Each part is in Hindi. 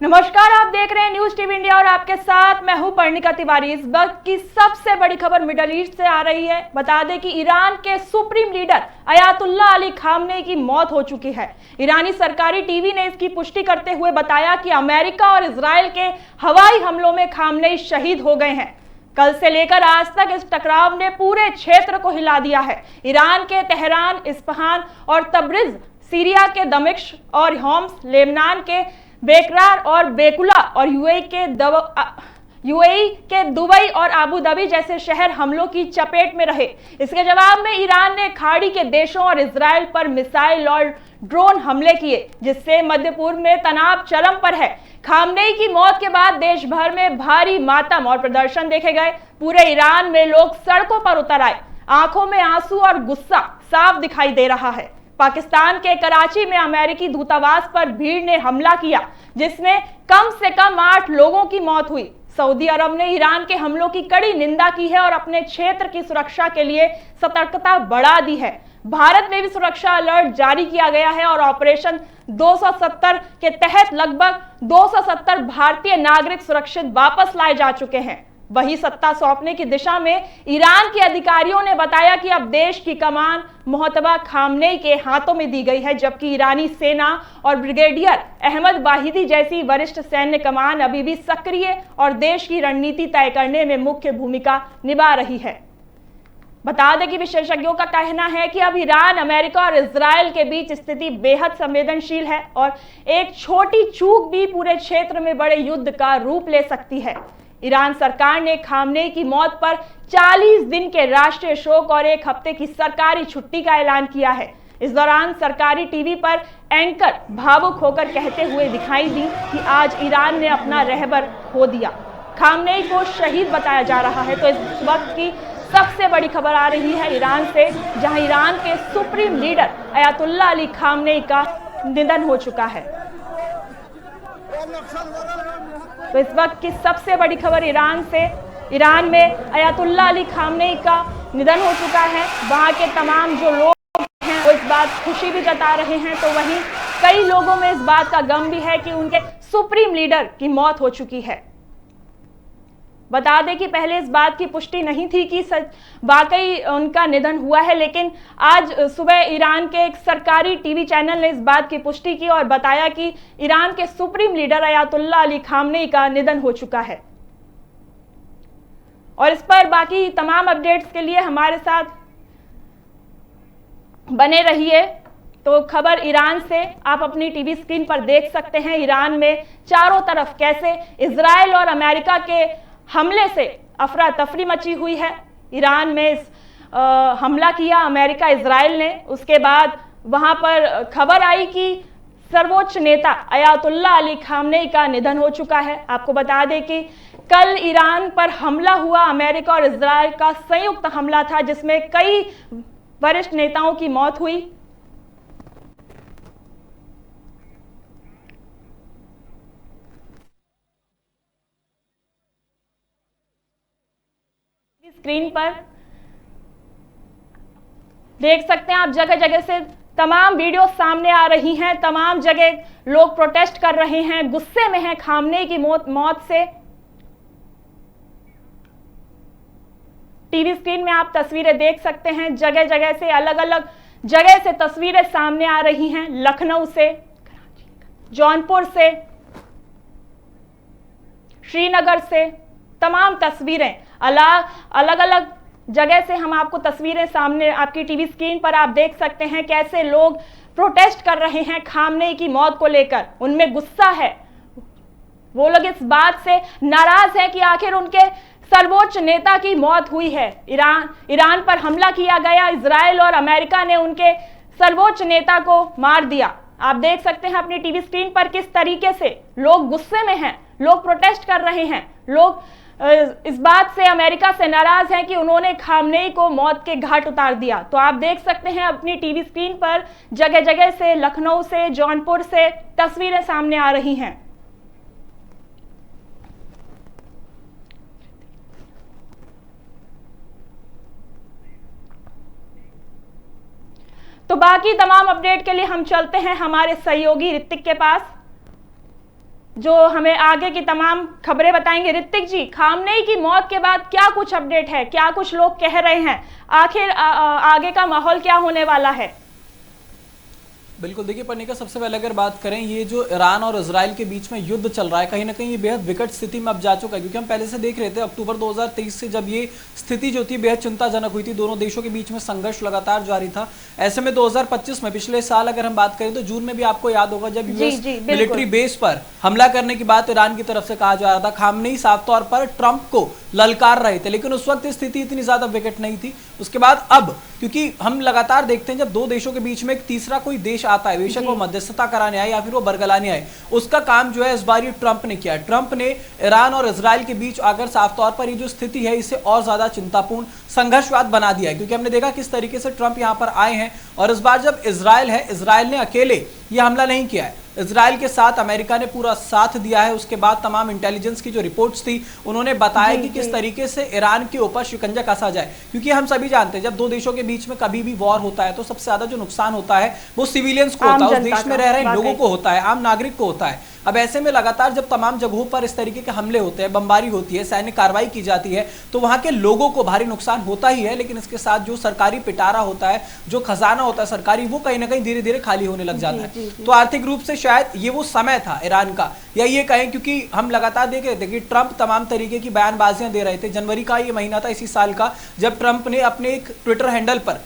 नमस्कार, आप देख रहे हैं न्यूज टीवी इंडिया और आपके साथ मैं हूं पर्णिका तिवारी। इस वक्त की सबसे बड़ी खबर मिडल ईस्ट से आ रही है। बता दें कि ईरान के supreme leader Ayatollah Ali Khamenei की मौत हो चुकी है। ईरानी सरकारी टीवी ने इसकी पुष्टि करते हुए बताया कि अमेरिका और इजराइल के हवाई हमलों में खामनेई शहीद हो गए हैं। कल से लेकर आज तक इस टकराव ने पूरे क्षेत्र को हिला दिया है। ईरान के तेहरान, इस्फहान और तब्रिज, सीरिया के दमिश्क और होम्स, लेबनान के बेकरार और बेकुला और यूएई के दुबई और अबू धाबी जैसे शहर हमलों की चपेट में रहे। इसके जवाब में ईरान ने खाड़ी के देशों और इजराइल पर मिसाइल और ड्रोन हमले किए, जिससे मध्य पूर्व में तनाव चरम पर है। खामनेई की मौत के बाद देश भर में भारी मातम और प्रदर्शन देखे गए। पूरे ईरान में लोग सड़कों पर उतर आए। आंखों में आंसू और गुस्सा साफ दिखाई दे रहा है। पाकिस्तान के कराची में अमेरिकी दूतावास पर भीड़ ने हमला किया, जिसमें कम से कम 8 लोगों की मौत हुई। सऊदी अरब ने ईरान के हमलों की कड़ी निंदा की है और अपने क्षेत्र की सुरक्षा के लिए सतर्कता बढ़ा दी है। भारत में भी सुरक्षा अलर्ट जारी किया गया है और ऑपरेशन 270 के तहत लगभग 270 भारतीय नागरिक सुरक्षित वापस लाए जा चुके हैं। वही सत्ता सौंपने की दिशा में ईरान के अधिकारियों ने बताया कि अब देश की कमान मोहतबा खामनेई के हाथों में दी गई है, जबकि ईरानी सेना और ब्रिगेडियर अहमद वाहिदी जैसी वरिष्ठ सैन्य कमान अभी भी सक्रिय और देश की रणनीति तय करने में मुख्य भूमिका निभा रही है। बता दें कि विशेषज्ञों का कहना है कि अब ईरान, अमेरिका और इजराइल के बीच स्थिति बेहद संवेदनशील है और एक छोटी चूक भी पूरे क्षेत्र में बड़े युद्ध का रूप ले सकती है। ईरान सरकार ने खामनेई की मौत पर 40 दिन के राष्ट्रीय शोक और 1 हफ्ते की सरकारी छुट्टी का ऐलान किया है। इस दौरान सरकारी टीवी पर एंकर भावुक होकर कहते हुए दिखाई दी कि आज ईरान ने अपना रहबर खो दिया। खामनेई को शहीद बताया जा रहा है। तो इस वक्त की सबसे बड़ी खबर आ रही है ईरान से, जहां ईरान के supreme leader Ayatollah Ali Khamenei का निधन हो चुका है। तो इस वक्त की सबसे बड़ी खबर ईरान से, ईरान में अयातुल्लाह अली खामनेई का निधन हो चुका है। वहां के तमाम जो लोग हैं वो इस बात खुशी भी जता रहे हैं, तो वहीं कई लोगों में इस बात का गम भी है कि उनके सुप्रीम लीडर की मौत हो चुकी है। बता दें कि पहले इस बात की पुष्टि नहीं थी कि वाकई उनका निधन हुआ है, लेकिन आज सुबह ईरान के एक सरकारी टीवी चैनल ने इस बात की पुष्टि की और बताया कि ईरान के supreme leader Ayatollah Ali Khamenei का निधन हो चुका है। और इस पर बाकी तमाम अपडेट्स के लिए हमारे साथ बने रहिए। तो खबर ईरान से आप अपनी टीवी स्क्रीन पर देख सकते हैं। ईरान में चारों तरफ कैसे इजराइल और अमेरिका के हमले से अफरा तफरी मची हुई है। ईरान में हमला किया अमेरिका इजराइल ने, उसके बाद वहां पर खबर आई कि सर्वोच्च नेता अयातुल्लाह अली खामनेई का निधन हो चुका है। आपको बता दें कि कल ईरान पर हमला हुआ, अमेरिका और इजराइल का संयुक्त हमला था, जिसमें कई वरिष्ठ नेताओं की मौत हुई। स्क्रीन पर देख सकते हैं आप, जगह जगह से तमाम वीडियो सामने आ रही हैं। तमाम जगह लोग प्रोटेस्ट कर रहे हैं, गुस्से में हैं खामनेई की मौत से। टीवी स्क्रीन में आप तस्वीरें देख सकते हैं। जगह जगह से, अलग अलग जगह से तस्वीरें सामने आ रही हैं। लखनऊ से, जौनपुर से, श्रीनगर से तमाम तस्वीरें अलग अलग जगह से हम आपको तस्वीरें सामने आपकी टीवी स्क्रीन पर आप देख सकते हैं, कैसे लोग प्रोटेस्ट कर रहे हैं खामनेई की मौत को लेकर। उनमें गुस्सा है, वो लोग इस बात से नाराज हैं कि आखिर उनके सर्वोच्च नेता की मौत हुई है। ईरान पर हमला किया गया, इजराइल और अमेरिका ने उनके सर्वोच्च नेता को मार दिया। आप देख सकते हैं अपनी टीवी स्क्रीन पर किस तरीके से लोग गुस्से में हैं, लोग प्रोटेस्ट कर रहे हैं। लोग इस बात से अमेरिका से नाराज हैं कि उन्होंने खामनेई को मौत के घाट उतार दिया। तो आप देख सकते हैं अपनी टीवी स्क्रीन पर जगह जगह से, लखनऊ से, जौनपुर से तस्वीरें सामने आ रही हैं। तो बाकी तमाम अपडेट के लिए हम चलते हैं हमारे सहयोगी ऋतिक के पास। जो हमें आगे की तमाम खबरें बताएंगे। ऋतिक जी, खामनेई की मौत के बाद क्या कुछ अपडेट है, क्या कुछ लोग कह रहे हैं, आखिर आगे का माहौल क्या होने वाला है? बिल्कुल, देखिए पर्णिका, सबसे पहले अगर बात करें, ये जो ईरान और इजराइल के बीच में युद्ध चल रहा है, कहीं ना कहीं ये बेहद विकट स्थिति में अब जा चुका है। क्योंकि हम पहले से देख रहे थे अक्टूबर 2023 से जब ये स्थिति जो थी बेहद चिंताजनक हुई थी, दोनों देशों के बीच में संघर्ष लगातार जारी था। ऐसे में 2025 में, पिछले साल अगर हम बात करें तो जून में भी आपको याद होगा जब यूएस मिलिट्री बेस पर हमला करने की बात ईरान की तरफ से कहा जा रहा था, खामनेई साफ तौर पर ट्रंप को ललकार रहे थे, लेकिन उस वक्त स्थिति इतनी ज्यादा विकट नहीं थी। उसके बाद अब, क्योंकि हम लगातार देखते हैं जब दो देशों के बीच में एक तीसरा कोई देश आता है, बेशक वो मध्यस्थता कराने आए या फिर वो बरगलाने आए, उसका काम जो है इस बार ये ट्रंप ने किया। ट्रंप ने ईरान और इजराइल के बीच आकर साफ तौर पर ये जो स्थिति है इसे और ज्यादा चिंतापूर्ण, संघर्षवाद बना दिया है। क्योंकि हमने देखा किस तरीके से ट्रंप यहां पर आए हैं, और इस बार जब इजराइल है, इजराइल ने अकेले ये हमला नहीं किया है, इजराइल के साथ अमेरिका ने पूरा साथ दिया है। उसके बाद तमाम इंटेलिजेंस की जो रिपोर्ट्स थी उन्होंने बताया कि किस तरीके से ईरान के ऊपर शिकंजा कसा जाए। क्योंकि हम सभी जानते हैं जब दो देशों के बीच में कभी भी वॉर होता है तो सबसे ज्यादा जो नुकसान होता है वो सिविलियंस को होता है, उस देश में रह रहे लोगों को होता है, आम नागरिक को होता है। अब ऐसे में लगातार जब तमाम जगहों पर इस तरीके के हमले होते हैं, बमबारी होती है, सैन्य कार्रवाई की जाती है, तो वहां के लोगों को भारी नुकसान होता ही है। लेकिन इसके साथ जो सरकारी पिटारा होता है, जो खजाना होता है सरकारी, वो कहीं ना कहीं धीरे धीरे खाली होने लग जाता है। तो आर्थिक रूप से शायद ये वो समय था ईरान का, या ये कहें, क्योंकि हम लगातार देख रहे थे कि ट्रंप तमाम तरीके की बयानबाजियां दे रहे थे। जनवरी का ये महीना था इसी साल का जब ट्रंप ने अपने एक ट्विटर हैंडल पर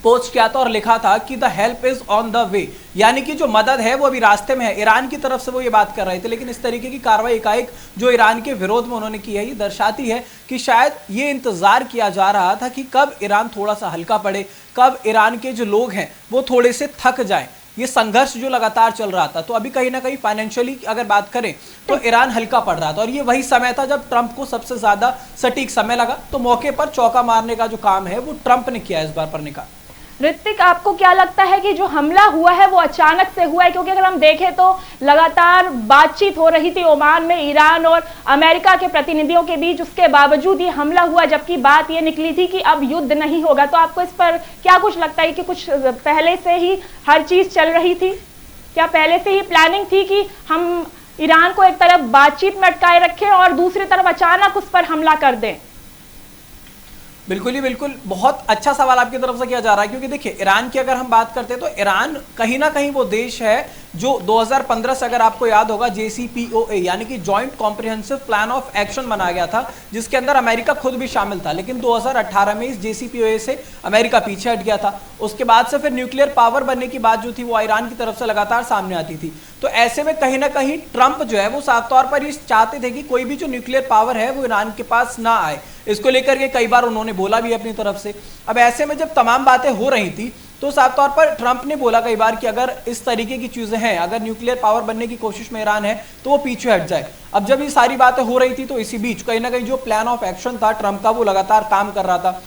पोस्ट किया था और लिखा था कि the help is on the way, यानी कि जो मदद है वो अभी रास्ते में है। ईरान की तरफ से वो ये बात कर रहे थे, लेकिन इस तरीके की कार्रवाई एकाएक जो ईरान के विरोध में उन्होंने की है, ये दर्शाती है कि शायद ये इंतजार किया जा रहा था कि कब ईरान थोड़ा सा हल्का पड़े, कब ईरान के जो लोग हैं वो थोड़े से थक जाएं। ये संघर्ष जो लगातार चल रहा था, तो अभी कहीं ना कहीं फाइनेंशियली अगर बात करें तो ईरान हल्का पड़ रहा था, और ये वही समय था जब ट्रंप को सबसे ज्यादा सटीक समय लगा। तो मौके पर चौका मारने का जो काम है वो ट्रंप ने किया इस बार पर निकाल। ऋतिक, आपको क्या लगता है कि जो हमला हुआ है वो अचानक से हुआ है? क्योंकि अगर हम देखें तो लगातार बातचीत हो रही थी ओमान में ईरान और अमेरिका के प्रतिनिधियों के बीच, उसके बावजूद ये हमला हुआ, जबकि बात ये निकली थी कि अब युद्ध नहीं होगा। तो आपको इस पर क्या कुछ लगता है कि कुछ पहले से ही हर चीज चल रही थी? क्या पहले से ही प्लानिंग थी कि हम ईरान को एक तरफ बातचीत में अटकाए रखें और दूसरी तरफ अचानक उस पर हमला कर दें? बिल्कुल ही बिल्कुल, बहुत अच्छा सवाल आपकी तरफ से किया जा रहा है। क्योंकि देखिए, ईरान की अगर हम बात करते हैं तो ईरान कहीं ना कहीं वो देश है जो 2015 से, अगर आपको याद होगा, JCPOA यानी कि joint comprehensive plan of action बनाया गया था, जिसके अंदर अमेरिका खुद भी शामिल था। लेकिन 2018 में इस JCPOA से अमेरिका पीछे हट गया था। उसके बाद से फिर न्यूक्लियर पावर बनने की बात जो थी वो ईरान की तरफ से लगातार सामने आती थी। तो ऐसे में कहीं ना कहीं ट्रंप जो है वो साफ तौर पर ये चाहते थे कि कोई भी जो न्यूक्लियर पावर है वो ईरान के पास ना आए। इसको लेकर के कई बार उन्होंने बोला भी अपनी तरफ से। अब ऐसे में जब तमाम बातें हो रही थी तो साफ तौर पर ट्रंप ने बोला कई बार कि अगर इस तरीके की चीजें हैं, अगर न्यूक्लियर पावर बनने की कोशिश में ईरान है तो वो पीछे हट जाए। अब जब ये सारी बातें हो रही थी तो इसी बीच कहीं ना कहीं जो प्लान ऑफ एक्शन था ट्रंप का, वो लगातार काम कर रहा था।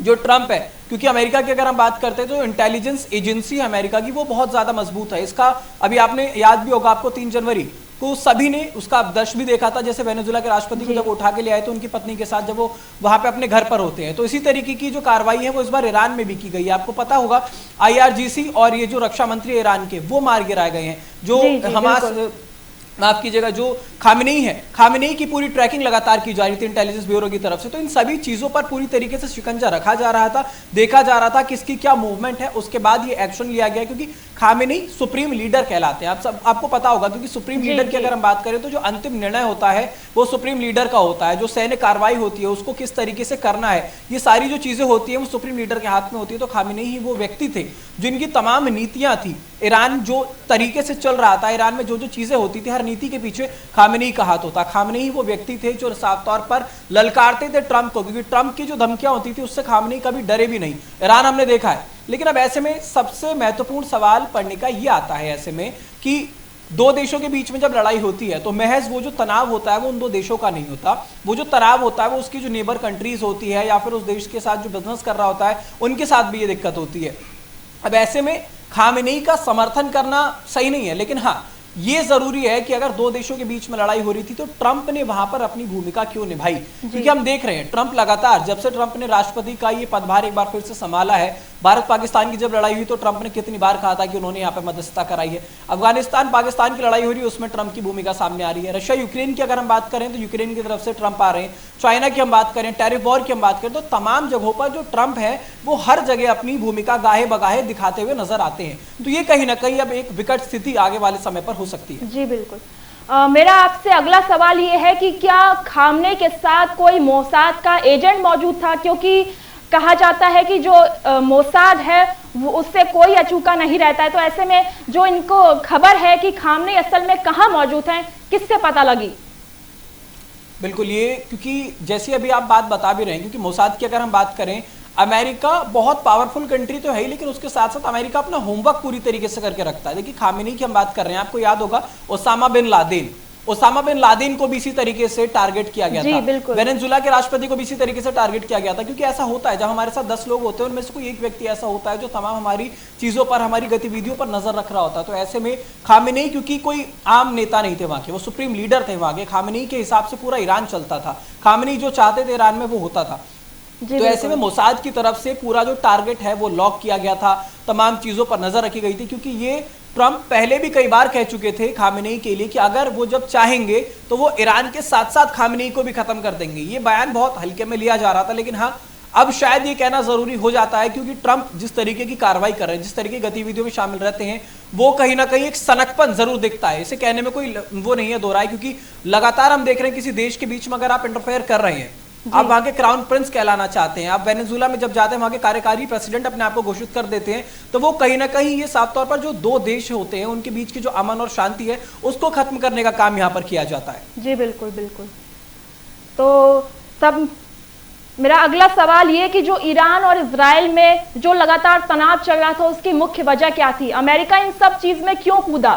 जो ट्रंप है, क्योंकि अमेरिका की अगर हम बात करते हैं तो इंटेलिजेंस एजेंसी अमेरिका की वो बहुत ज्यादा मजबूत है। इसका अभी आपने याद भी होगा आपको 3 जनवरी को सभी ने उसका दृश्य भी देखा था, जैसे वेनेजुएला के राष्ट्रपति को जब उठा के ले आए तो उनकी पत्नी के साथ जब वो वहां पे अपने घर पर होते हैं। तो इसी तरीके की जो कार्रवाई है वो इस बार ईरान में भी की गई है। आपको पता होगा IRGC और ये जो रक्षा मंत्री ईरान के वो मार गिराए गए हैं। जो हमास, माफ कीजिएगा, जो खामनेई है, खामनेई की पूरी ट्रैकिंग लगातार की जा रही थी इंटेलिजेंस ब्यूरो की तरफ से। तो इन सभी चीजों पर पूरी तरीके से शिकंजा रखा जा रहा था, देखा जा रहा था किसकी क्या मूवमेंट है। उसके बाद ये एक्शन लिया गया, क्योंकि खामनेई सुप्रीम लीडर कहलाते हैं। आपको पता होगा, क्योंकि सुप्रीम लीडर की अगर हम बात करें तो जो अंतिम निर्णय होता है वो सुप्रीम लीडर का होता है। जो सैन्य कार्रवाई होती है उसको किस तरीके से करना है, ये सारी जो चीजें होती है वो सुप्रीम लीडर के हाथ में होती है। तो खामनेई ही वो व्यक्ति थे जिनकी तमाम नीतियां थी, ईरान जो तरीके से चल रहा था, ईरान में जो जो चीजें होती थी, हर नीति के पीछे खामनेई का हाथ होता। खामनेई वो व्यक्ति थे जो साफ तौर पर ललकारते थे ट्रंप को, क्योंकि ट्रंप की जो धमकियां होती थी उससे खामनेई कभी डरे भी नहीं। ईरान हमने देखा है। लेकिन अब ऐसे में सबसे महत्वपूर्ण सवाल पढ़ने का ये आता है ऐसे में कि दो देशों के बीच में जब लड़ाई होती है तो महज वो जो तनाव होता है वो उन दो देशों का नहीं होता। वो जो तनाव होता है वो उसकी जो नेबर कंट्रीज होती है या फिर उस देश के साथ जो बिजनेस कर रहा होता है उनके साथ भी ये दिक्कत होती है। अब ऐसे में खामेनेई का समर्थन करना सही नहीं है, लेकिन हाँ ये जरूरी है कि अगर दो देशों के बीच में लड़ाई हो रही थी तो ट्रंप ने वहां पर अपनी भूमिका क्यों निभाई, क्योंकि हम देख रहे हैं ट्रंप लगातार, जब से ट्रंप ने राष्ट्रपति का ये पदभार एक बार फिर से संभाला है भारत पाकिस्तान की जब लड़ाई हुई तो ट्रंप ने कितनी बार कहा था कि उन्होंने यहाँ पे मध्यस्थता कराई है। अफगानिस्तान पाकिस्तान की लड़ाई हो रही है, उसमें ट्रंप की भूमिका सामने आ रही है। रशिया यूक्रेन की अगर हम बात करें तो यूक्रेन की तरफ से ट्रंप आ रहे हैं। चाइना की हम बात करें, टैरिफ वॉर की हम बात करें, तो तमाम जगहों पर जो ट्रंप है वो हर जगह अपनी भूमिका गाहे बगाहे दिखाते हुए नजर आते हैं। तो ये कहीं ना कहीं अब एक विकट स्थिति आगे वाले समय पर हो सकती है। जी बिल्कुल। मेरा आपसे अगला सवाल ये है कि क्या खामने के साथ कोई मोसाद का एजेंट मौजूद था, क्योंकि कहा जाता है कि जो मोसाद है वो उससे कोई अचूका नहीं रहता है। तो ऐसे में जो इनको खबर है कि खामने असल में कहाँ मौजूद हैं, किससे पता लगी? बिल्कुल, ये क्योंकि जैसे अभी आप बात बता भी रहे हैं, क्योंकि मोसाद की अगर हम बात करें, अमेरिका बहुत पावरफुल कंट्री तो है ही, लेकिन उसके साथ साथ अमेरिका अपना होमवर्क पूरी तरीके से करके रखता है। देखिए खामेनी की हम बात कर रहे हैं, आपको याद होगा ओसामा बिन लादेन को भी इसी तरीके से टारगेट किया गया था। वेनेजुएला के राष्ट्रपति को भी इसी तरीके से टारगेट किया गया था, क्योंकि ऐसा होता है जब हमारे साथ 10 लोग होते हैं उनमें से कोई एक व्यक्ति ऐसा होता है जो तमाम हमारी चीजों पर, हमारी गतिविधियों पर नजर रख रहा होता है। तो ऐसे में खामेनी, क्योंकि कोई आम नेता नहीं थे वहां के, वो सुप्रीम लीडर थे वहां के, खामेनी के हिसाब से पूरा ईरान चलता था, खामेनी जो चाहते थे ईरान में वो होता था। तो ऐसे में मोसाद की तरफ से पूरा जो टारगेट है वो लॉक किया गया था, तमाम चीजों पर नजर रखी गई थी, क्योंकि ये ट्रंप पहले भी कई बार कह चुके थे खामेनी के लिए कि अगर वो जब चाहेंगे तो वो ईरान के साथ साथ खामेनी को भी खत्म कर देंगे। ये बयान बहुत हल्के में लिया जा रहा था, लेकिन हाँ अब शायद ये कहना जरूरी हो जाता है, क्योंकि ट्रंप जिस तरीके की कार्रवाई कर रहे हैं, जिस तरीके की गतिविधियों में शामिल रहते हैं, वो कहीं ना कहीं एक सनकपन जरूर दिखता है। इसे कहने में कोई वो नहीं है दो राय, क्योंकि लगातार हम देख रहे हैं किसी देश के बीच में अगर आप इंटरफेयर कर रहे हैं, आप वहां के क्राउन प्रिंस कहलाना चाहते हैं, आप वेनेजुएला में जब जाते हैं वहां के कार्यकारी प्रेसिडेंट अपने आप को घोषित कर देते हैं, तो वो कहीं ना कहीं ये साफ तौर पर जो दो देश होते हैं उनके बीच की जो अमन और शांति है उसको खत्म करने का काम यहाँ पर किया जाता है। जी बिल्कुल बिल्कुल। तो तब मेरा अगला सवाल ये कि जो ईरान और इजराइल में जो लगातार तनाव चल रहा था उसकी मुख्य वजह क्या थी? अमेरिका इन सब चीज में क्यों कूदा?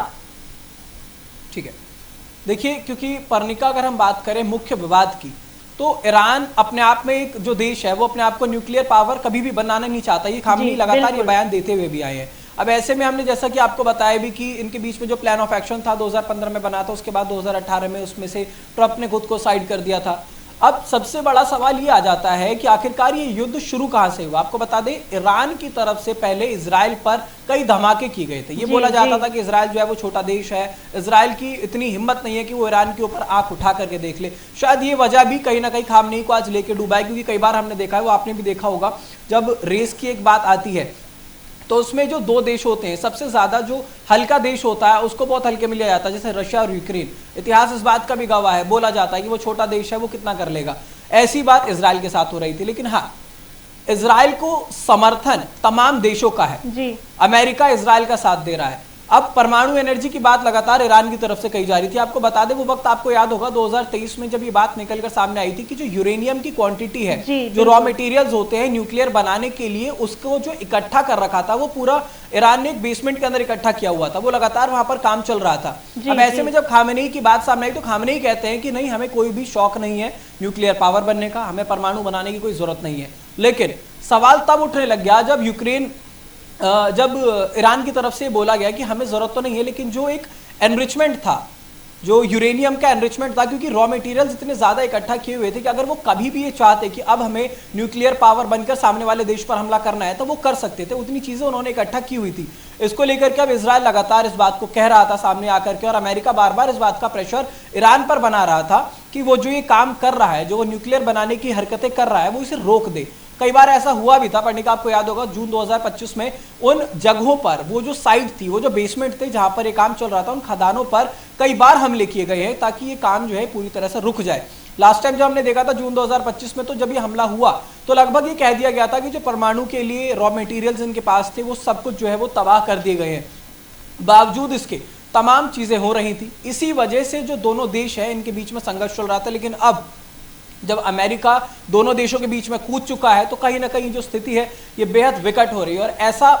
ठीक है, देखिए क्योंकि पर्निका अगर हम बात करें मुख्य विवाद की, तो ईरान अपने आप में एक जो देश है वो अपने आप को न्यूक्लियर पावर कभी भी बनाना नहीं चाहता। ये खामेनी लगातार ये बयान देते हुए भी आए हैं। अब ऐसे में हमने जैसा कि आपको बताया भी कि इनके बीच में जो प्लान ऑफ एक्शन था 2015 में बना था, उसके बाद 2018 में उसमें से ट्रंप ने खुद को साइड कर दिया था। अब सबसे बड़ा सवाल ये आ जाता है कि आखिरकार ये युद्ध शुरू कहां से हुआ। आपको बता दें, ईरान की तरफ से पहले इजराइल पर कई धमाके किए गए थे। ये बोला जाता था कि इजराइल जो है वो छोटा देश है, इजराइल की इतनी हिम्मत नहीं है कि वो ईरान के ऊपर आंख उठा करके देख ले। शायद ये वजह भी कहीं ना कहीं खामनेई को आज लेके डूबा है, क्योंकि कई बार हमने देखा है, वो आपने भी देखा होगा, जब रेस की एक बात आती है तो उसमें जो दो देश होते हैं, सबसे ज्यादा जो हल्का देश होता है उसको बहुत हल्के में लिया जाता है, जैसे रशिया और यूक्रेन। इतिहास इस बात का भी गवाह है, बोला जाता है कि वो छोटा देश है, वो कितना कर लेगा। ऐसी बात इजराइल के साथ हो रही थी, लेकिन हाँ इजराइल को समर्थन तमाम देशों का है जी। अमेरिका इजराइल का साथ दे रहा है। अब परमाणु एनर्जी की बात लगातार ईरान की तरफ से कही जा रही थी। आपको बता दें वो वक्त आपको याद होगा 2023 में जब ये बात निकलकर सामने आई थी कि जो यूरेनियम की क्वांटिटी है, जो रॉ मटेरियल्स होते हैं न्यूक्लियर बनाने के लिए, उसको जो इकट्ठा कर रखा था वो पूरा ईरान ने एक बेसमेंट के अंदर इकट्ठा किया हुआ था, वो लगातार वहां पर काम चल रहा था। अब ऐसे में जब खामेनेई की बात सामने आई तो खामेनेई कहते हैं कि नहीं, हमें कोई भी शौक नहीं है न्यूक्लियर पावर बनने का, हमें परमाणु बनाने की कोई जरूरत नहीं है। लेकिन सवाल तब उठने लग गया जब ईरान की तरफ से बोला गया कि हमें जरूरत तो नहीं है, लेकिन जो एक एनरिचमेंट था, जो यूरेनियम का एनरिचमेंट था, क्योंकि रॉ मटेरियल्स इतने ज्यादा इकट्ठा किए हुए थे कि अगर वो कभी भी ये चाहते कि अब हमें न्यूक्लियर पावर बनकर सामने वाले देश पर हमला करना है तो वो कर सकते थे। उतनी चीजें उन्होंने इकट्ठा की हुई थी। इसको लेकर के अब इजराइल लगातार इस बात को कह रहा था सामने आकर के, और अमेरिका बार बार इस बात का प्रेशर ईरान पर बना रहा था कि वो जो ये काम कर रहा है, जो वो न्यूक्लियर बनाने की हरकतें कर रहा है, वो इसे रोक दे। कई बार ऐसा हुआ भी था, पर्निका आपको याद होगा जून 2025 में उन जगहों पर, वो जो साइट थी, वो जो बेसमेंट थे जहां पर ये काम चल रहा था, उन खदानों पर कई बार हमले किए गए हैं ताकि ये काम जो है पूरी तरह से रुक जाए। लास्ट टाइम जब हमने देखा था जून 2025 में, तो जब ये हमला हुआ तो लगभग ये कह दिया गया था कि जो परमाणु के लिए रॉ मटेरियल्स इनके पास थे वो सब कुछ जो है वो तबाह कर दिए गए हैं। बावजूद इसके तमाम चीजें हो रही थी। इसी वजह से जो दोनों देश है इनके बीच में संघर्ष चल रहा था। लेकिन अब जब अमेरिका दोनों देशों के बीच में कूद चुका है तो कहीं ना कहीं जो स्थिति है ये बेहद विकट हो रही है, और ऐसा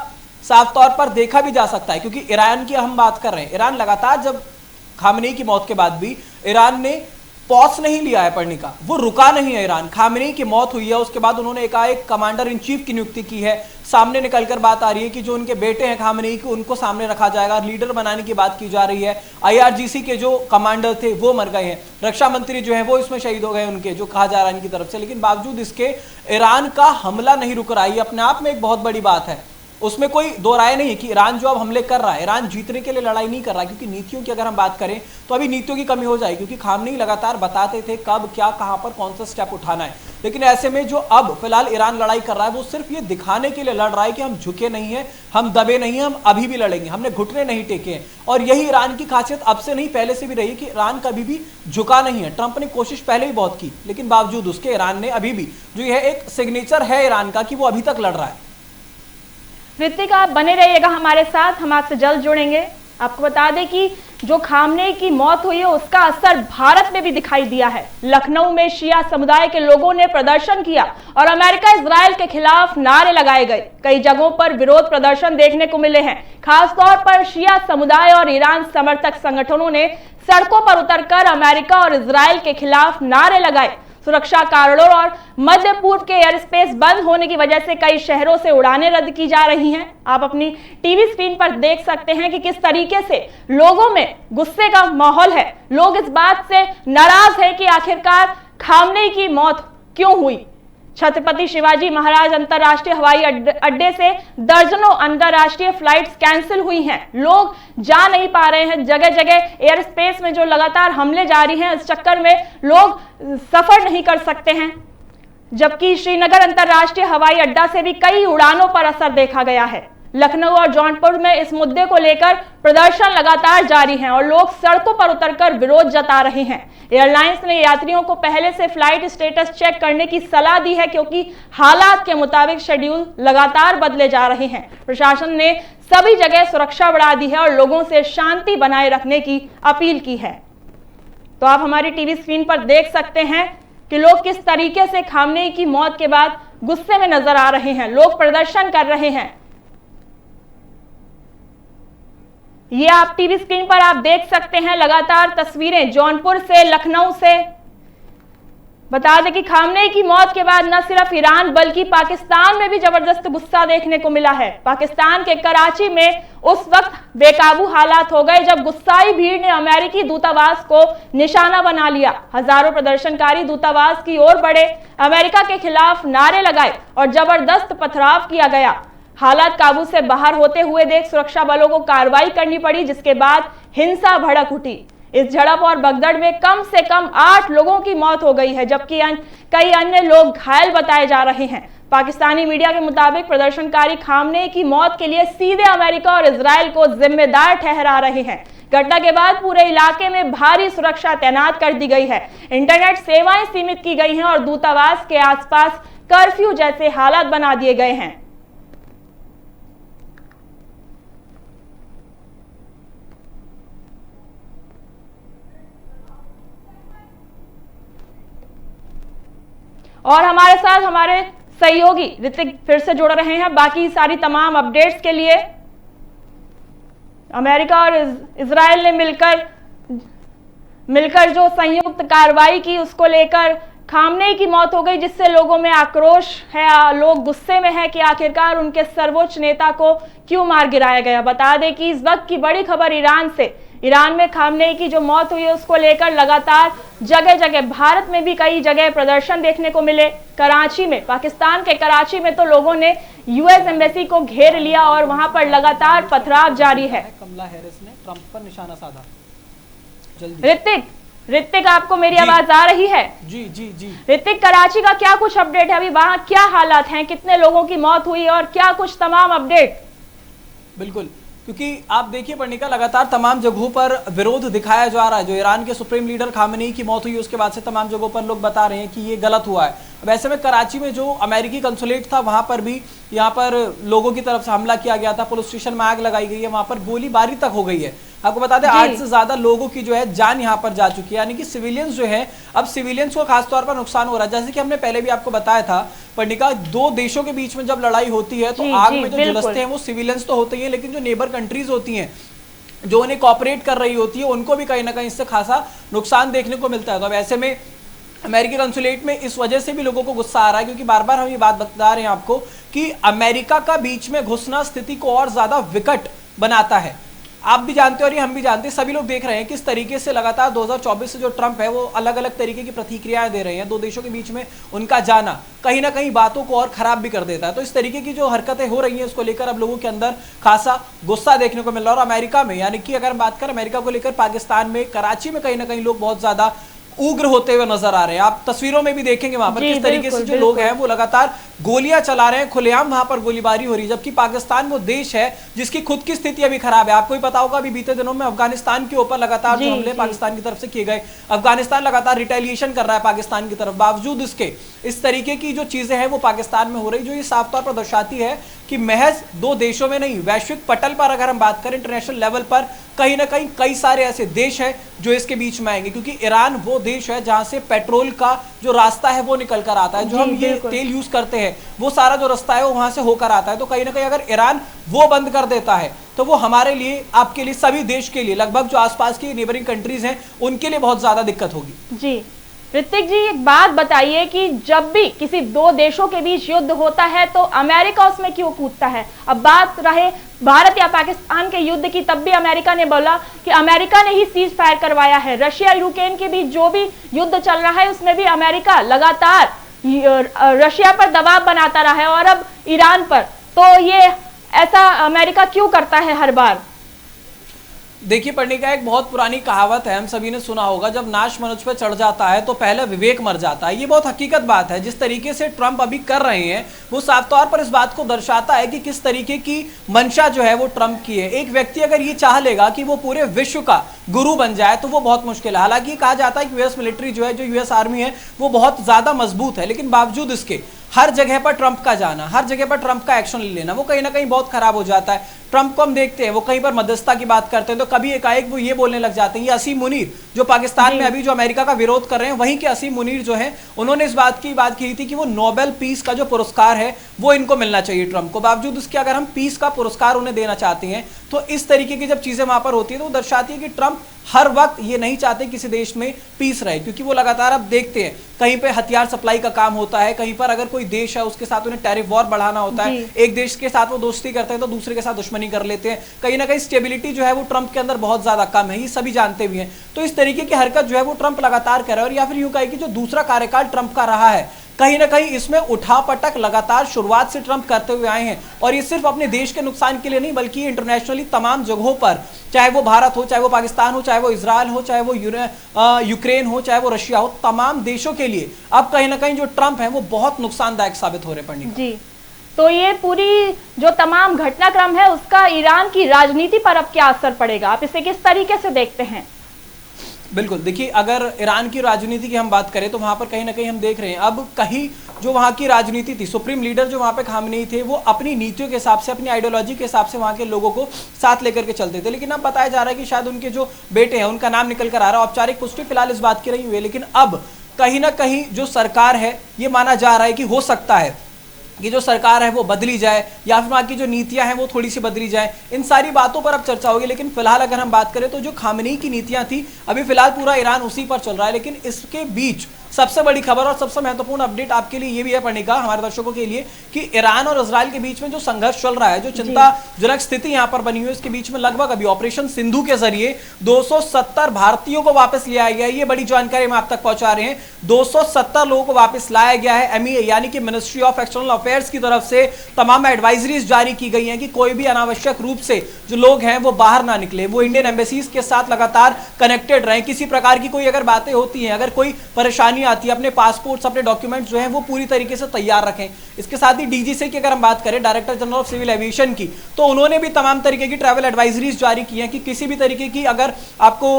साफ तौर पर देखा भी जा सकता है, क्योंकि ईरान की हम बात कर रहे हैं। ईरान लगातार, जब खामेनेई की मौत के बाद भी ईरान ने पॉज नहीं लिया है पढ़ने का, वो रुका नहीं है ईरान। खामेनेई की मौत हुई है, उसके बाद उन्होंने एकाएक कमांडर इन चीफ की नियुक्ति की है। सामने निकलकर बात आ रही है कि जो उनके बेटे हैं खामेनेई के, उनको सामने रखा जाएगा, लीडर बनाने की बात की जा रही है। IRGC के जो कमांडर थे वो मर गए हैं, रक्षा मंत्री जो है वो इसमें शहीद हो गए उनके, जो कहा जा रहा है इनकी तरफ से। लेकिन बावजूद इसके ईरान का हमला नहीं रुक रहा है, अपने आप में एक बहुत बड़ी बात है, उसमें कोई दो राय नहीं है कि ईरान जो अब हमले कर रहा है, ईरान जीतने के लिए लड़ाई नहीं कर रहा है, क्योंकि नीतियों की अगर हम बात करें तो अभी नीतियों की कमी हो जाएगी, क्योंकि खामेनेई लगातार बताते थे कब क्या कहां पर कौन सा स्टेप उठाना है। लेकिन ऐसे में जो अब फिलहाल ईरान लड़ाई कर रहा है वो सिर्फ ये दिखाने के लिए लड़ रहा है कि हम झुके नहीं है, हम दबे नहीं है, हम अभी भी लड़ेंगे, हमने घुटने नहीं टेके हैं। और यही ईरान की खासियत अब से नहीं पहले से भी रही है कि ईरान कभी भी झुका नहीं है। ट्रंप ने कोशिश पहले ही बहुत की, लेकिन बावजूद उसके ईरान ने अभी भी, जो यह एक सिग्नेचर है ईरान का, कि वो अभी तक लड़ रहा है। ऋतिक, आप बने रहिएगा हमारे साथ, हम आपसे जल्द जुड़ेंगे। आपको बता दें कि जो खामनेई की मौत हुई है उसका असर भारत में भी दिखाई दिया है। लखनऊ में शिया समुदाय के लोगों ने प्रदर्शन किया और अमेरिका इजराइल के खिलाफ नारे लगाए गए। कई जगहों पर विरोध प्रदर्शन देखने को मिले हैं। खासतौर पर शिया समुदाय और ईरान समर्थक संगठनों ने सड़कों पर उतरकर अमेरिका और इजराइल के खिलाफ नारे लगाए। सुरक्षा कारणों और मध्य पूर्व के एयर स्पेस बंद होने की वजह से कई शहरों से उड़ानें रद्द की जा रही हैं। आप अपनी टीवी स्क्रीन पर देख सकते हैं कि किस तरीके से लोगों में गुस्से का माहौल है। लोग इस बात से नाराज हैं कि आखिरकार खामनेई की मौत क्यों हुई। छत्रपति शिवाजी महाराज अंतर्राष्ट्रीय हवाई अड्डे से दर्जनों अंतर्राष्ट्रीय फ्लाइट्स कैंसिल हुई हैं। लोग जा नहीं पा रहे हैं। जगह जगह एयर स्पेस में जो लगातार हमले जारी हैं, इस चक्कर में लोग सफर नहीं कर सकते हैं। जबकि श्रीनगर अंतर्राष्ट्रीय हवाई अड्डा से भी कई उड़ानों पर असर देखा गया है। लखनऊ और जौनपुर में इस मुद्दे को लेकर प्रदर्शन लगातार जारी हैं और लोग सड़कों पर उतरकर विरोध जता रहे हैं। एयरलाइंस ने यात्रियों को पहले से फ्लाइट स्टेटस चेक करने की सलाह दी है, क्योंकि हालात के मुताबिक शेड्यूल लगातार बदले जा रहे हैं। प्रशासन ने सभी जगह सुरक्षा बढ़ा दी है और लोगों से शांति बनाए रखने की अपील की है। तो आप हमारी टीवी स्क्रीन पर देख सकते हैं कि लोग किस तरीके से खामनेई की मौत के बाद गुस्से में नजर आ रहे हैं। लोग प्रदर्शन कर रहे हैं। ये आप टीवी स्क्रीन पर आप देख सकते हैं लगातार तस्वीरें जौनपुर से, लखनऊ से। बता दें कि खामनेई की मौत के बाद न सिर्फ ईरान बल्कि पाकिस्तान में भी जबरदस्त गुस्सा देखने को मिला है। पाकिस्तान के कराची में उस वक्त बेकाबू हालात हो गए जब गुस्साई भीड़ ने अमेरिकी दूतावास को निशाना बना लिया। हजारों प्रदर्शनकारी दूतावास की ओर बढ़े, अमेरिका के खिलाफ नारे लगाए और जबरदस्त पथराव किया गया। हालात काबू से बाहर होते हुए देख सुरक्षा बलों को कार्रवाई करनी पड़ी, जिसके बाद हिंसा भड़क उठी। इस झड़प और भगदड़ में कम से कम 8 लोगों की मौत हो गई है, जबकि कई अन्य लोग घायल बताए जा रहे हैं। पाकिस्तानी मीडिया के मुताबिक प्रदर्शनकारी खामनेई की मौत के लिए सीधे अमेरिका और इजराइल को जिम्मेदार ठहरा रहे हैं। घटना के बाद पूरे इलाके में भारी सुरक्षा तैनात कर दी गई है। इंटरनेट सेवाएं सीमित की गई हैं और दूतावास के आसपास कर्फ्यू जैसे हालात बना दिए गए हैं। और हमारे साथ हमारे सहयोगी ऋतिक फिर से जुड़ रहे हैं बाकी सारी तमाम अपडेट्स के लिए। अमेरिका और इजराइल ने मिलकर जो संयुक्त कार्रवाई की उसको लेकर खामनेई की मौत हो गई, जिससे लोगों में आक्रोश है। लोग गुस्से में हैं कि आखिरकार उनके सर्वोच्च नेता को क्यों मार गिराया गया। बता दें कि इस वक्त की बड़ी खबर ईरान से। ईरान में खामनेई की जो मौत हुई है उसको लेकर लगातार जगह जगह, भारत में भी कई जगह प्रदर्शन देखने को मिले। कराची में, पाकिस्तान के कराची में तो लोगों ने यूएस एम्बेसी को घेर लिया और वहां पर लगातार पथराव जारी है। कमला हैरिस ने ट्रंप पर निशाना साधा। जल्दी ऋतिक, आपको मेरी आवाज आ रही है? जी जी जी। ऋतिक, कराची का क्या कुछ अपडेट है? अभी वहां क्या हालात हैं, कितने लोगों की मौत हुई और क्या कुछ तमाम अपडेट? बिल्कुल, क्योंकि आप देखिए पर्णिका, लगातार तमाम जगहों पर विरोध दिखाया जा रहा है। जो ईरान के सुप्रीम लीडर खामेनेई की मौत हुई उसके बाद से तमाम जगहों पर लोग बता रहे हैं कि ये गलत हुआ है। अब ऐसे में कराची में जो अमेरिकी कंसुलेट था वहां पर भी यहाँ पर लोगों की तरफ से हमला किया गया था। पुलिस स्टेशन में आग लगाई गई है, वहां पर गोलीबारी तक हो गई है। आपको बता दें 8 से ज्यादा लोगों की जो है जान यहाँ पर जा चुकी है, यानी कि सिविलियंस जो है, अब सिविलियंस को खासतौर पर नुकसान हो रहा है। जैसे कि हमने पहले भी आपको बताया था पर्णिका, 2 देशों के बीच में जब लड़ाई होती है तो आग में जो झुलसते हैं वो सिविलियंस तो होते ही हैं, लेकिन जो नेबर कंट्रीज होती हैं जो उन्हें कॉपरेट कर रही होती है उनको भी कहीं ना कहीं इससे खासा नुकसान देखने को मिलता है। तो अब ऐसे में अमेरिकी कंसुलेट में इस वजह से भी लोगों को गुस्सा आ रहा है, क्योंकि बार बार हम ये बात बता रहे हैं आपको कि अमेरिका का बीच में घुसना स्थिति को और ज्यादा विकट बनाता है। आप भी जानते हो और ये हम भी जानते हैं, सभी लोग देख रहे हैं किस तरीके से लगातार 2024 से जो ट्रंप है वो अलग अलग तरीके की प्रतिक्रियाएं दे रहे हैं। दो देशों के बीच में उनका जाना कहीं ना कहीं बातों को और खराब भी कर देता है। तो इस तरीके की जो हरकतें हो रही हैं उसको लेकर अब लोगों के अंदर खासा गुस्सा देखने को मिल रहा है। और अमेरिका में, यानी कि अगर हम बात करें अमेरिका को लेकर, पाकिस्तान में, कराची में कहीं ना कहीं लोग बहुत ज्यादा उग्र होते हुए नजर आ रहे हैं। आप तस्वीरों में भी देखेंगे वहां पर किस तरीके से जो लोग हैं वो लगातार गोलियां चला रहे हैं, खुलेआम वहां पर गोलीबारी हो रही है। जबकि पाकिस्तान वो देश है जिसकी खुद की स्थिति अभी खराब है। आपको भी पता होगा अभी बीते दिनों में अफगानिस्तान के ऊपर लगातार जो हमले पाकिस्तान की तरफ से किए गए, अफगानिस्तान लगातार रिटेलिएशन कर रहा है पाकिस्तान की तरफ। बावजूद इसके इस तरीके की जो चीजें हैं वो पाकिस्तान में हो रही, जो ये साफ तौर पर दर्शाती है कि महज दो देशों में नहीं, वैश्विक पटल पर अगर हम बात करें, इंटरनेशनल लेवल पर कहीं ना कहीं कई सारे ऐसे देश हैं जो इसके बीच में आएंगे। क्योंकि ईरान वो देश है जहां से पेट्रोल का जो रास्ता है वो निकल कर आता है, जो हम ये तेल यूज करते हैं वो सारा जो रास्ता है वो वहां से होकर आता है। तो कहीं ना कहीं अगर ईरान वो बंद कर देता है तो वो हमारे लिए, आपके लिए, सभी देश के लिए, लगभग जो आसपास की नेबरिंग कंट्रीज हैं उनके लिए बहुत ज्यादा दिक्कत होगी। जी ऋतिक जी, एक बात बताइए कि जब भी किसी दो देशों के बीच युद्ध होता है तो अमेरिका उसमें क्यों कूदता है? अब बात रहे भारत या पाकिस्तान के युद्ध की, तब भी अमेरिका ने बोला कि अमेरिका ने ही सीज फायर करवाया है। रशिया यूक्रेन के बीच जो भी युद्ध चल रहा है उसमें भी अमेरिका लगातार रशिया पर दबाव बनाता रहा है और अब ईरान पर। तो ये ऐसा अमेरिका क्यों करता है हर बार? देखिए पर्णिका, एक बहुत पुरानी कहावत है, हम सभी ने सुना होगा, जब नाश मनुष्य पर चढ़ जाता है तो पहले विवेक मर जाता है। ये बहुत हकीकत बात है। जिस तरीके से ट्रंप अभी कर रहे हैं वो साफ तौर पर इस बात को दर्शाता है कि किस तरीके की मंशा जो है वो ट्रंप की है। एक व्यक्ति अगर ये चाह लेगा कि वो पूरे विश्व का गुरु बन जाए तो वो बहुत मुश्किल है। हालांकि कहा जाता है कि यूएस मिलिट्री जो है, जो यूएस आर्मी है, वो बहुत ज्यादा मजबूत है, लेकिन बावजूद इसके हर जगह पर ट्रंप का जाना, हर जगह पर ट्रंप का एक्शन लेना वो कहीं ना कहीं बहुत खराब हो जाता है। ट्रंप को हम देखते हैं वो कहीं पर मध्यस्थता की बात करते हैं तो कभी एकाएक वो ये बोलने लग जाते हैं। ये असीम मुनीर जो पाकिस्तान में अभी जो अमेरिका का विरोध कर रहे हैं, वहीं के असीम मुनीर जो हैं उन्होंने इस बात की थी कि वो नोबेल पीस का जो पुरस्कार है वो इनको मिलना चाहिए ट्रंप को। बावजूद उसके अगर हम पीस का पुरस्कार उन्हें देना चाहते हैं तो इस तरीके की जब चीजें वहां पर होती है तो वो दर्शाती है कि ट्रंप हर वक्त ये नहीं चाहते किसी देश में पीस रहे। क्योंकि वो लगातार अब देखते हैं कहीं पे हथियार सप्लाई का काम होता है, कहीं पर अगर कोई देश है उसके साथ उन्हें टैरिफ वॉर बढ़ाना होता है, एक देश के साथ वो दोस्ती करते हैं तो दूसरे के साथ दुश्मनी कर लेते हैं। कहीं ना कहीं स्टेबिलिटी जो है वो ट्रंप के अंदर बहुत ज्यादा कम है, ये सभी जानते भी हैं। तो इस तरीके की हरकत जो है वो ट्रंप लगातार कर रहा है। और या फिर यूं कहे कि जो दूसरा कार्यकाल ट्रंप का रहा है, कहीं ना कहीं इसमें उठापटक लगातार शुरुआत से ट्रंप करते हुए आए हैं। और ये सिर्फ अपने देश के नुकसान के लिए नहीं, बल्कि इंटरनेशनली तमाम जगहों पर, चाहे वो भारत हो, चाहे वो पाकिस्तान हो, चाहे वो इजराइल हो, चाहे वो यूक्रेन हो, चाहे वो रशिया हो, तमाम देशों के लिए अब कहीं ना कहीं जो ट्रंप है वो बहुत नुकसानदायक साबित हो रहे हैं। जी, तो ये पूरी जो तमाम घटनाक्रम है उसका ईरान की राजनीति पर अब क्या असर पड़ेगा? आप इसे किस तरीके से देखते हैं? बिल्कुल, देखिए अगर ईरान की राजनीति की हम बात करें तो वहां पर कहीं ना कहीं हम देख रहे हैं अब कहीं जो वहां की राजनीति थी, सुप्रीम लीडर जो वहां पे खामनेई थे, वो अपनी नीतियों के हिसाब से, अपनी आइडियोलॉजी के हिसाब से वहां के लोगों को साथ लेकर के चलते थे। लेकिन अब बताया जा रहा है कि शायद उनके जो बेटे हैं उनका नाम निकल कर आ रहा है। औपचारिक पुष्टि फिलहाल इस बात की रही हुई है, लेकिन अब कहीं ना कहीं जो सरकार है ये माना जा रहा है कि हो सकता है कि जो सरकार है वो बदली जाए या फिर वहाँ की जो नीतियां हैं वो थोड़ी सी बदली जाए। इन सारी बातों पर अब चर्चा होगी। लेकिन फिलहाल अगर हम बात करें तो जो खामनेई की नीतियां थी, अभी फिलहाल पूरा ईरान उसी पर चल रहा है। लेकिन इसके बीच सबसे बड़ी खबर और सबसे महत्वपूर्ण अपडेट आपके लिए ये भी है पढ़ने का, हमारे दर्शकों के लिए, कि ईरान और इजराइल के बीच में जो संघर्ष चल रहा है, जो चिंताजनक स्थिति यहां पर बनी हुई है, इसके बीच में लगभग अभी ऑपरेशन सिंधु के जरिए 270 भारतीयों को वापस लिया गया है। ये बड़ी जानकारी हम आप तक पहुंचा रहे हैं। 270 लोगों को वापस लाया गया है। MEA यानी कि मिनिस्ट्री ऑफ एक्सटर्नल अफेयर्स की तरफ से तमाम एडवाइजरीज जारी की गई हैं कि कोई भी अनावश्यक रूप से जो लोग हैं वो बाहर ना निकले, वो इंडियन एम्बेसीज के साथ लगातार कनेक्टेड रहें। किसी प्रकार की कोई अगर बातें होती हैं, अगर कोई परेशानी आती है, अपने पासपोर्ट्स, अपने डॉक्यूमेंट्स जो हैं वो पूरी तरीके से तैयार रखें। इसके साथ ही DGCA की अगर हम बात करें, director general of civil aviation की, तो उन्होंने भी तमाम तरीके की ट्रैवल एडवाइजरीज जारी की हैं कि किसी भी तरीके की अगर आपको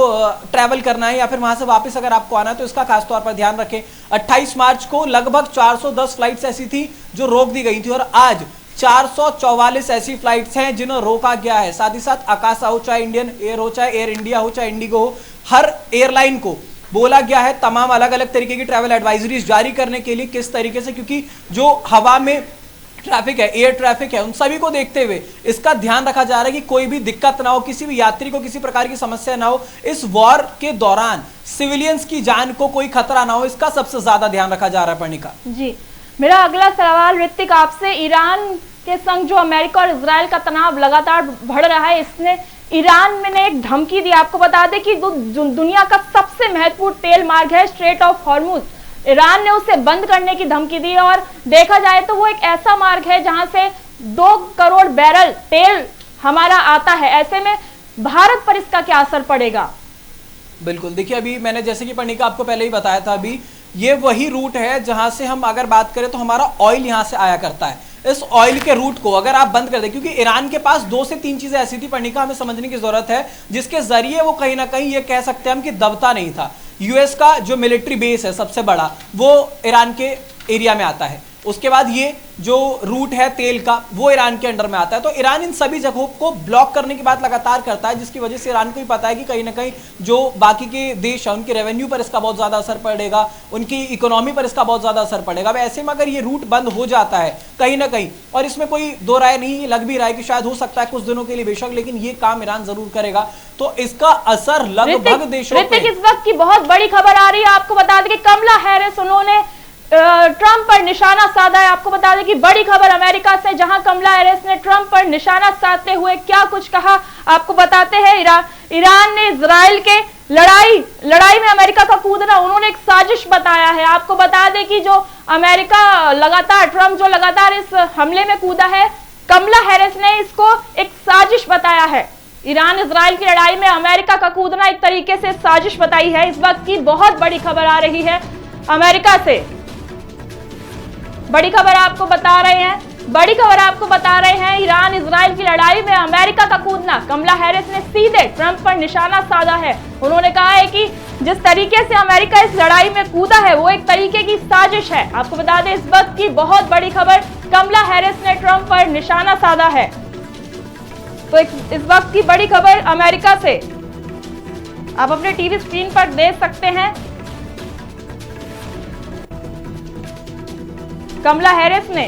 ट्रैवल करना है या फिर वहां से वापस अगर आपको आना है तो इसका खासतौर पर ध्यान रखें। 28 मार्च को लगभग 410 फ्लाइट्स ऐसी थी जो रोक दी गई थी और आज 444 ऐसी फ्लाइट्स हैं जिन्हें रोका गया है। साथ ही साथ आकाशा हो, चाहे इंडियन एयर हो, चाहे एयर इंडिया हो, चाहे इंडिगो हो, हर एयरलाइन को बोला गया है तमाम अलग अलग तरीके की ट्रैवल एडवाइजरीज जारी करने के लिए। किस तरीके से, क्योंकि जो हवा में ट्रैफिक है, एयर ट्रैफिक है, उन सभी को देखते हुए इसका ध्यान रखा जा रहा है कि कोई भी दिक्कत ना हो, किसी भी यात्री को किसी प्रकार की समस्या ना हो, इस वॉर के दौरान सिविलियंस की जान को कोई खतरा ना हो, इसका सबसे ज्यादा ध्यान रखा जा रहा है। पर्णिका जी, मेरा अगला सवाल ऋतिक आपसे, ईरान के संग जो अमेरिका और इजराइल का तनाव लगातार बढ़ रहा है, इसने ईरान में ने एक धमकी दी। आपको बता दें कि दुनिया का सबसे महत्वपूर्ण तेल मार्ग है स्ट्रेट ऑफ हॉर्मुज, ईरान ने उसे बंद करने की धमकी दी और देखा जाए तो वो एक ऐसा मार्ग है जहां से 2 करोड़ बैरल तेल हमारा आता है। ऐसे में भारत पर इसका क्या असर पड़ेगा? बिल्कुल, देखिए अभी मैंने जैसे कि पर्णिका आपको पहले ही बताया था, अभी ये वही रूट है जहां से हम अगर बात करें तो हमारा ऑयल यहां से आया करता है। इस ऑयल के रूट को अगर आप बंद कर दें, क्योंकि ईरान के पास 2 से 3 चीजें ऐसी थी पर्णिका, हमें समझने की जरूरत है, जिसके जरिए वो कहीं ना कहीं ये कह सकते हैं हम कि दबता नहीं था। यूएस का जो मिलिट्री बेस है सबसे बड़ा, वो ईरान के एरिया में आता है। उसके बाद ये जो रूट है तेल का, वो ईरान के अंडर में आता है। तो ईरान इन सभी जगहों को ब्लॉक करने की बात लगातार करता है, जिसकी वजह से ईरान को भी पता है कि कहीं ना कहीं जो बाकी के देश है उनके रेवेन्यू पर इसका बहुत ज्यादा असर पड़ेगा, उनकी इकोनॉमी पर इसका बहुत ज्यादा असर पड़ेगा। अब ऐसे में अगर ये रूट बंद हो जाता है कहीं ना कहीं, और इसमें कोई दो राय नहीं, लग भी रहा है कि शायद हो सकता है कुछ दिनों के लिए बेशक, लेकिन ये काम ईरान जरूर करेगा, तो इसका असर लगभग देशों पे। इस वक्त की बहुत बड़ी खबर आ रही है, आपको बता दें कि कमला हैरिस उन्होंने ट्रंप पर निशाना साधा है। आपको बता दें कि बड़ी खबर अमेरिका से, जहां कमला हैरिस ने ट्रंप पर निशाना साधते हुए क्या कुछ कहा, आपको बताते हैं। ईरान ने इजराइल के लड़ाई में अमेरिका का कूदना उन्होंने एक साजिश बताया है। आपको बता दें कि जो अमेरिका लगातार, ट्रंप जो लगातार इस हमले में कूदा है, कमला हैरिस ने इसको एक साजिश बताया है। ईरान इजराइल की लड़ाई में अमेरिका का कूदना एक तरीके से साजिश बताई है। इस वक्त की बहुत बड़ी खबर आ रही है अमेरिका से, बड़ी खबर आपको बता रहे हैं, ईरान इजराइल की लड़ाई में अमेरिका का कूदना। कमला हैरिस ने सीधे ट्रंप पर निशाना साधा है। उन्होंने कहा है कि जिस तरीके से अमेरिका इस लड़ाई में कूदा है वो एक तरीके की साजिश है। आपको बता दें इस वक्त की बहुत बड़ी खबर, कमला हैरिस ने ट्रंप पर निशाना साधा है। तो इस वक्त की बड़ी खबर अमेरिका से आप अपने टीवी स्क्रीन पर देख सकते हैं। कमला हैरिस ने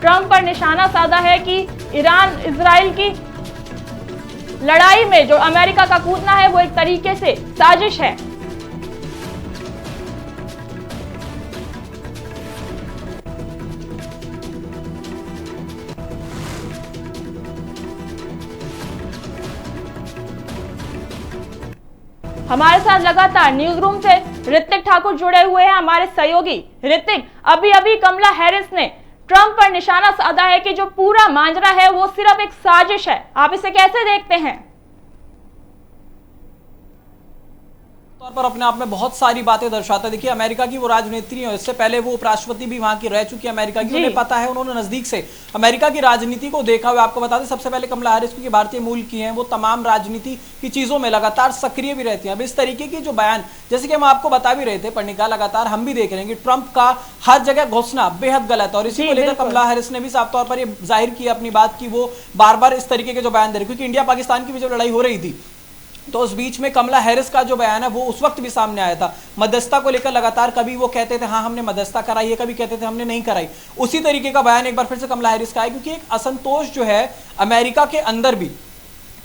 ट्रंप पर निशाना साधा है कि ईरान इजराइल की लड़ाई में जो अमेरिका का कूदना है वो एक तरीके से साजिश है। हमारे साथ लगातार न्यूज रूम से ऋतिक ठाकुर जुड़े हुए हैं, हमारे सहयोगी। ऋतिक, अभी अभी कमला हैरिस ने ट्रंप पर निशाना साधा है कि जो पूरा मांजरा है वो सिर्फ एक साजिश है, आप इसे कैसे देखते हैं? तौर पर अपने आप में बहुत सारी बातें दर्शाता है। देखिए अमेरिका की वो राजनीति है, इससे पहले वो उपराष्ट्रपति भी वहां की रह चुकी है अमेरिका की, उन्हें पता है, उन्होंने नजदीक से अमेरिका की राजनीति को देखा हुआ। आपको बता दें सबसे पहले कमला हैरिस की भारतीय मूल की हैं, वो तमाम राजनीति की चीजों में लगातार सक्रिय भी रहती हैं। अब इस तरीके की जो बयान, जैसे कि हम आपको बता भी रहे थे पर्णिका, लगातार हम भी देख रहे हैं कि ट्रंप का हर जगह घुसना बेहद गलत है, और इसी को लेकर कमला हैरिस ने भी साफ तौर पर ये जाहिर किया अपनी बात की वो बार बार इस तरीके के जो बयान दे रहे, क्योंकि इंडिया पाकिस्तान की भी जो लड़ाई हो रही थी तो उस बीच में कमला हैरिस का जो बयान है वो उस वक्त भी सामने आया था। मध्यस्थता को लेकर लगातार कभी वो कहते थे हाँ हमने मध्यस्थता कराई है, कभी कहते थे हमने नहीं कराई। उसी तरीके का बयान एक बार फिर से कमला हैरिस का है, क्योंकि एक असंतोष जो है अमेरिका के अंदर भी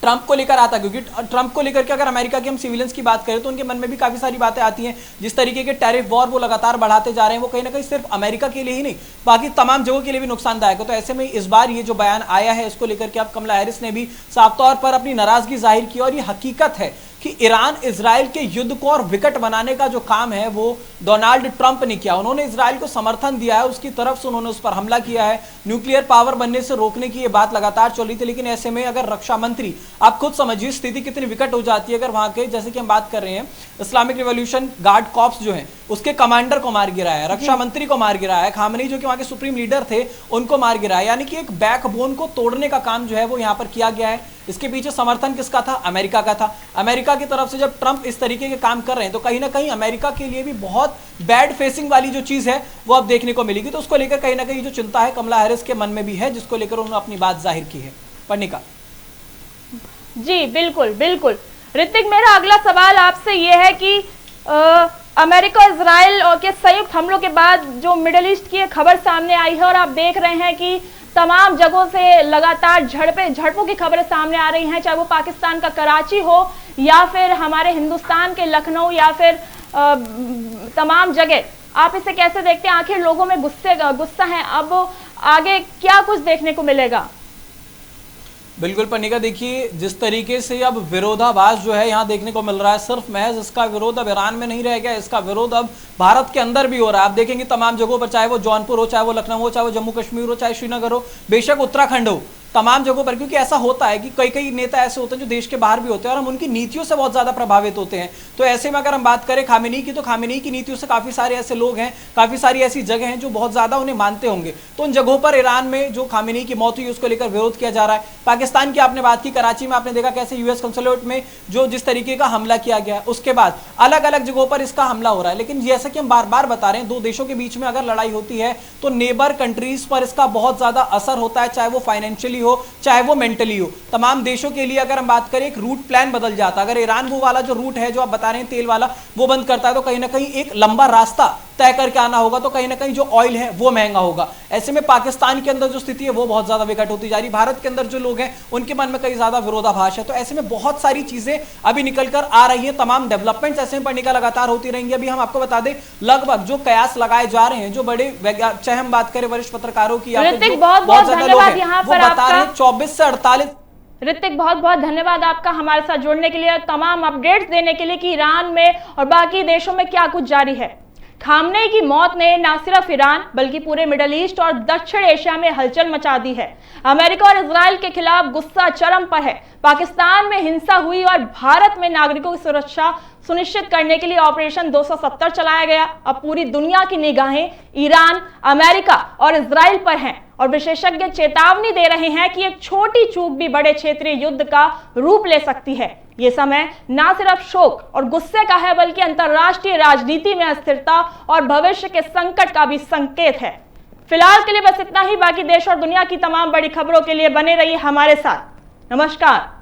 ट्रंप को लेकर आता, क्योंकि ट्रंप को लेकर के अगर अमेरिका के हम सिविलियंस की बात करें तो उनके मन में भी काफी सारी बातें आती हैं। जिस तरीके के टैरिफ वॉर वो लगातार बढ़ाते जा रहे हैं, वो कहीं ना कहीं सिर्फ अमेरिका के लिए ही नहीं बाकी तमाम जगहों के लिए भी नुकसानदायक है। तो ऐसे में इस बार ये जो बयान आया है इसको लेकर के अब कमला हैरिस ने भी साफ तौर पर अपनी नाराजगी जाहिर की, और ये हकीकत है कि ईरान इजराइल के युद्ध को और विकट बनाने का जो काम है वो डोनाल्ड ट्रंप ने किया। उन्होंने इजराइल को समर्थन दिया है, उसकी तरफ से उन्होंने उस पर हमला किया है, न्यूक्लियर पावर बनने से रोकने की ये बात लगातार चल रही थी। लेकिन ऐसे में अगर रक्षा मंत्री, आप खुद समझिए स्थिति कितनी विकट हो जाती है अगर वहां के, जैसे कि हम बात कर रहे हैं इस्लामिक रिवॉल्यूशन गार्ड कॉर्प्स जो है उसके कमांडर को मार गिराया है, रक्षा मंत्री को मार गिराया है, खामनेई जो कि वहां के सुप्रीम लीडर थे उनको मार गिराया, यानी कि एक बैकबोन को तोड़ने का काम जो है वो यहां पर किया गया है। इसके पीछे समर्थन किसका था? अमेरिका का था। अमेरिका की तरफ से जब ट्रंप इस तरीके के काम कर रहे हैं तो कहीं ना कहीं अमेरिका के लिए भी बहुत बैड फेसिंग वाली जो चीज है वो अब देखने को मिलेगी। तो उसको लेकर कहीं ना कहीं जो चिंता है कमला हैरिस के मन में भी है, जिसको लेकर उन्होंने अपनी बात जाहिर की है। पर्णिका जी बिल्कुल बिल्कुल। ऋतिक, मेरा अगला सवाल आपसे यह है कि अमेरिका इजराइल के संयुक्त हमलों के बाद जो मिडिल ईस्ट की खबर सामने आई है और आप देख रहे हैं कि तमाम जगहों से लगातार झड़पों की खबरें सामने आ रही हैं, चाहे वो पाकिस्तान का कराची हो या फिर हमारे हिंदुस्तान के लखनऊ या फिर तमाम जगह। आप इसे कैसे देखते हैं? आखिर लोगों में गुस्सा है, अब आगे क्या कुछ देखने को मिलेगा? बिल्कुल पन्निका, देखिए जिस तरीके से अब विरोधाभास जो है यहाँ देखने को मिल रहा है, सिर्फ महज इसका विरोध अब ईरान में नहीं रह गया, इसका विरोध अब भारत के अंदर भी हो रहा है। आप देखेंगे तमाम जगहों पर, चाहे वो जौनपुर हो, चाहे वो लखनऊ हो, चाहे वो जम्मू कश्मीर हो, चाहे श्रीनगर हो, बेशक उत्तराखंड हो, तमाम जगहों पर। क्योंकि ऐसा होता है कि कई कई नेता ऐसे होते हैं जो देश के बाहर भी होते हैं और हम उनकी नीतियों से बहुत ज्यादा प्रभावित होते हैं। तो ऐसे में अगर हम बात करें खामेनी की, तो खामेनी की नीतियों से काफी सारे ऐसे लोग हैं, काफी सारी ऐसी जगह हैं जो बहुत ज्यादा उन्हें मानते होंगे। तो उन जगहों पर ईरान में जो खामेनी की मौत हुई उसको लेकर विरोध किया जा रहा है। पाकिस्तान की आपने बात की, कराची में आपने देखा कैसे यूएस कंसुलेट में जो जिस तरीके का हमला किया गया, उसके बाद अलग अलग जगहों पर इसका हमला हो रहा है। लेकिन जैसा कि हम बार बार बता रहे हैं, दो देशों के बीच में अगर लड़ाई होती है तो नेबर कंट्रीज पर इसका बहुत ज्यादा असर होता है, चाहे वो फाइनेंशियली हो, चाहे वो मेंटली हो। तमाम देशों के लिए अगर हम बात करें, एक रूट प्लान बदल जाता। अगर ईरान वो वाला जो रूट है जो आप बता रहे हैं तेल वाला, वो बंद करता है तो कहीं ना कहीं एक लंबा रास्ता तय करके आना होगा, तो कहीं ना कहीं जो ऑयल है वो महंगा होगा। ऐसे में पाकिस्तान के अंदर जो स्थिति है वो बहुत ज्यादा विकट होती जा रही। भारत के अंदर जो लोग हैं उनके मन में कई ज्यादा विरोधाभास है। तो ऐसे में बहुत सारी चीजें अभी निकल कर आ रही हैं, तमाम डेवलपमेंट्स ऐसे में पढ़ने का लगातार होती रहेंगी। अभी हम आपको बता दें, लगभग जो कयास लगाए जा रहे हैं, जो बड़े चाहे हम बात करें वरिष्ठ पत्रकारों की, बहुत धन्यवाद यहाँ पर बता रहे हैं 24 से 48। ऋतिक, बहुत बहुत धन्यवाद आपका हमारे साथ जुड़ने के लिए और तमाम अपडेट्स देने के लिए कि ईरान में और बाकी देशों में क्या कुछ जारी है। खामनेई की मौत ने न सिर्फ ईरान बल्कि पूरे मिडिल ईस्ट और दक्षिण एशिया में हलचल मचा दी है। अमेरिका और इजराइल के खिलाफ गुस्सा चरम पर है। पाकिस्तान में हिंसा हुई और भारत में नागरिकों की सुरक्षा सुनिश्चित करने के लिए ऑपरेशन 270 चलाया गया। अब पूरी दुनिया की निगाहें ईरान, अमेरिका और इजराइल पर हैं और विशेषज्ञ चेतावनी दे रहे हैं कि एक छोटी चूक भी बड़े क्षेत्रीय युद्ध का रूप ले सकती है। ये समय न सिर्फ शोक और गुस्से का है बल्कि अंतर्राष्ट्रीय राजनीति में अस्थिरता और भविष्य के संकट का भी संकेत है। फिलहाल के लिए बस इतना ही। बाकी देश और दुनिया की तमाम बड़ी खबरों के लिए बने रहिए हमारे साथ। नमस्कार।